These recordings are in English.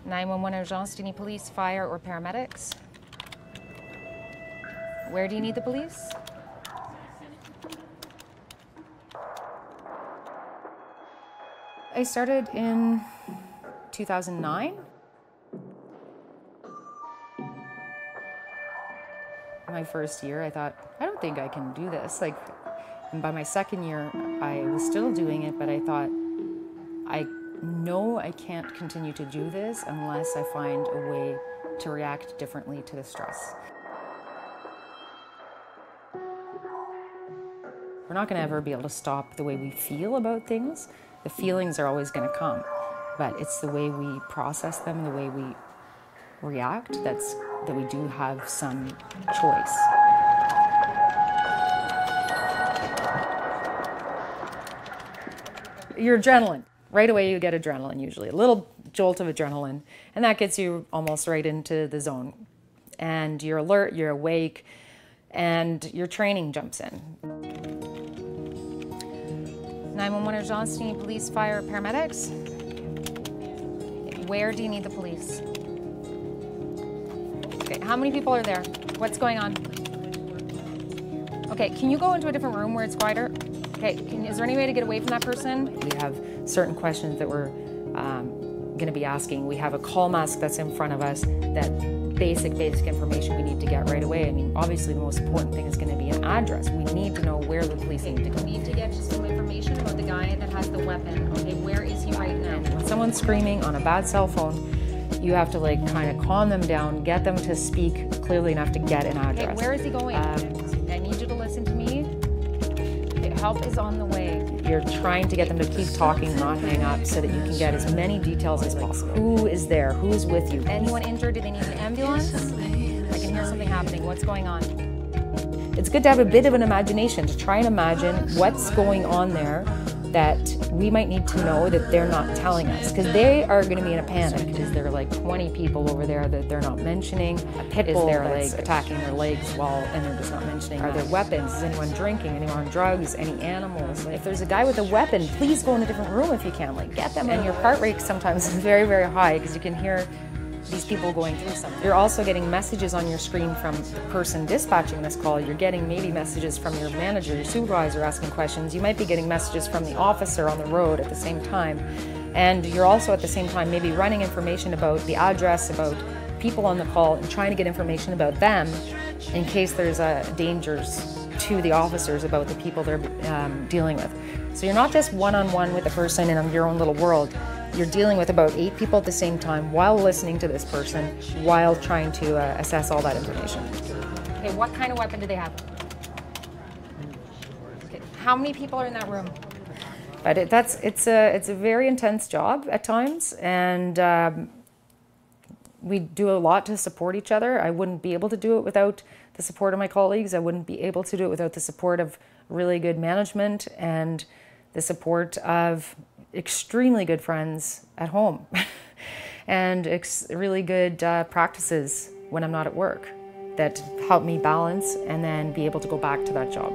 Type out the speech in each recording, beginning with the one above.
911 urgence, do you need police, fire, or paramedics? Where do you need the police? I started in 2009. My first year, I thought, I don't think I can do this. And by my second year, I was still doing it, but I thought, I know I can't continue to do this unless I find a way to react differently to the stress. We're not going to ever be able to stop the way we feel about things. The feelings are always going to come, but it's the way we process them, the way we react, that we do have some choice. Your adrenaline. Right away you get adrenaline usually, a little jolt of adrenaline, and that gets you almost right into the zone. And you're alert, you're awake, and your training jumps in. 911 urgence, do you need police, fire, paramedics? Where do you need the police? Okay, how many people are there? What's going on? Okay, can you go into a different room where it's quieter? Okay, is there any way to get away from that person? We have certain questions that we're going to be asking. We have a call mask that's in front of us, that basic information we need to get right away. I mean, obviously the most important thing is going to be an address. We need to know where the police need to go. We need to get just some information about the guy that has the weapon. Okay, where is he right now? When someone's screaming on a bad cell phone, you have to kind of calm them down, get them to speak clearly enough to get an address. Okay, where is he going? I need you to listen to me. Okay, help is on the way. You're trying to get them to keep talking, not hang up, so that you can get as many details as possible. Who is there? Who's with you? Anyone injured? Do they need an ambulance? I can hear something happening. What's going on? It's good to have a bit of an imagination, to try and imagine what's going on there that we might need to know that they're not telling us, because they are going to be in a panic. Is there 20 people over there that they're not mentioning? A pit bull that's attacking their legs and they're just not mentioning? Are there weapons? Is anyone drinking? Anyone on drugs? Any animals? If there's a guy with a weapon, please go in a different room if you can. Get them. And your heart rate sometimes is very, very high, because you can hear these people going through something. You're also getting messages on your screen from the person dispatching this call. You're getting maybe messages from your manager, your supervisor asking questions. You might be getting messages from the officer on the road at the same time. And you're also at the same time maybe running information about the address, about people on the call, and trying to get information about them in case there's dangers to the officers about the people they're dealing with. So you're not just one-on-one with the person in your own little world. You're dealing with about 8 people at the same time while listening to this person, while trying to assess all that information. Okay, what kind of weapon do they have? Okay, how many people are in that room? But it's a very intense job at times, and we do a lot to support each other. I wouldn't be able to do it without the support of my colleagues. I wouldn't be able to do it without the support of really good management and the support of extremely good friends at home and really good practices when I'm not at work that help me balance and then be able to go back to that job.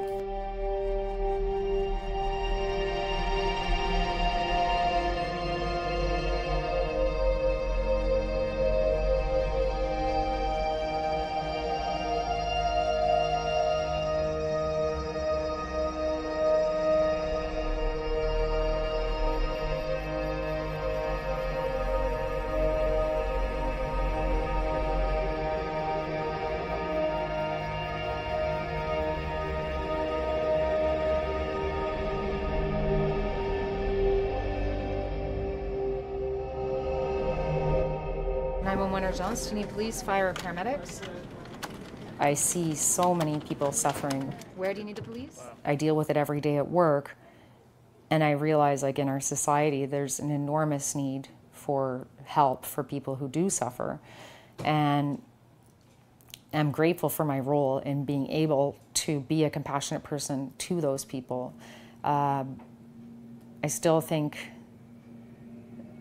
Urgence, do you need police, fire, or paramedics? I see so many people suffering. Where do you need the police? I deal with it every day at work, and I realize in our society there's an enormous need for help for people who do suffer, and I'm grateful for my role in being able to be a compassionate person to those people. I still think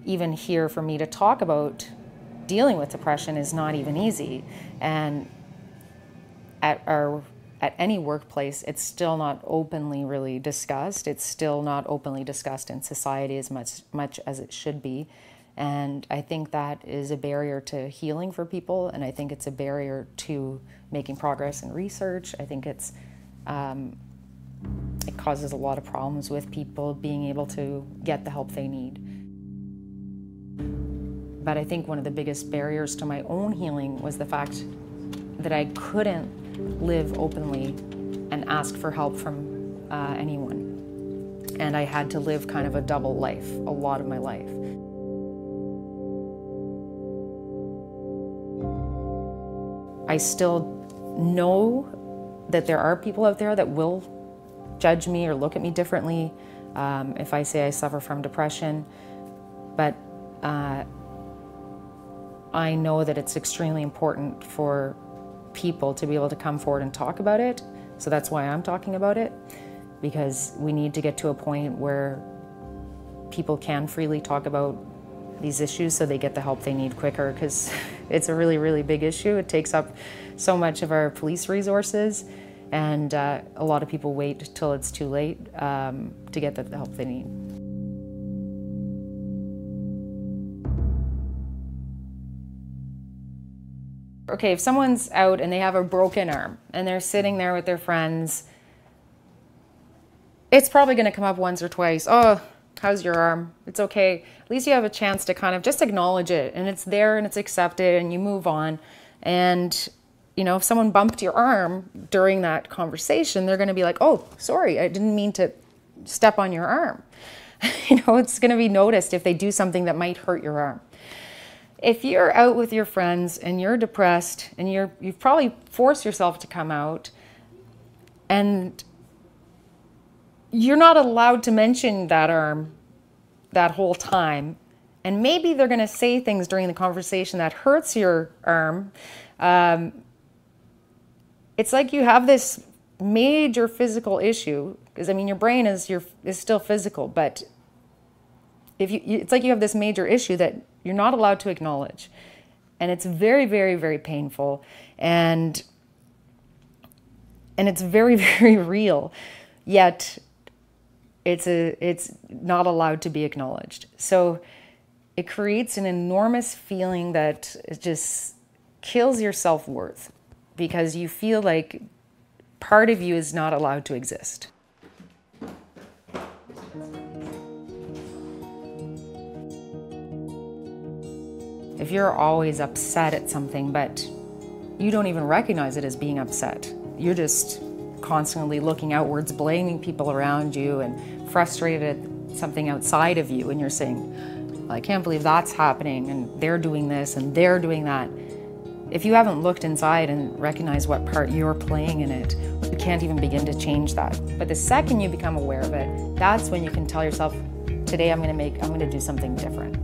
even here for me to talk about dealing with depression is not even easy, and at any workplace it's still not openly really discussed. It's still not openly discussed in society as much as it should be, And I think that is a barrier to healing for people, and I think it's a barrier to making progress in research. I think it causes a lot of problems with people being able to get the help they need. But I think one of the biggest barriers to my own healing was the fact that I couldn't live openly and ask for help from anyone. And I had to live kind of a double life, a lot of my life. I still know that there are people out there that will judge me or look at me differently if I say I suffer from depression, but I know that it's extremely important for people to be able to come forward and talk about it. So that's why I'm talking about it, because we need to get to a point where people can freely talk about these issues so they get the help they need quicker, because it's a really, really big issue. It takes up so much of our police resources, and a lot of people wait till it's too late to get the help they need. Okay, if someone's out and they have a broken arm and they're sitting there with their friends, it's probably going to come up once or twice. Oh, how's your arm? It's okay. At least you have a chance to kind of just acknowledge it, and it's there and it's accepted, and you move on. And, you know, if someone bumped your arm during that conversation, they're going to be like, oh, sorry, I didn't mean to step on your arm. You know, it's going to be noticed if they do something that might hurt your arm. If you're out with your friends and you're depressed and you've probably forced yourself to come out, and you're not allowed to mention that arm that whole time, and maybe they're going to say things during the conversation that hurts your arm, it's like you have this major physical issue, because I mean your brain is still physical, but it's like you have this major issue that you're not allowed to acknowledge, and it's very, very, very painful, and it's very, very real, yet it's not allowed to be acknowledged. So it creates an enormous feeling that it just kills your self-worth, because you feel like part of you is not allowed to exist. If you're always upset at something, but you don't even recognize it as being upset, you're just constantly looking outwards, blaming people around you, and frustrated at something outside of you, and you're saying, I can't believe that's happening, and they're doing this, and they're doing that. If you haven't looked inside and recognized what part you're playing in it, you can't even begin to change that. But the second you become aware of it, that's when you can tell yourself, today I'm going to do something different.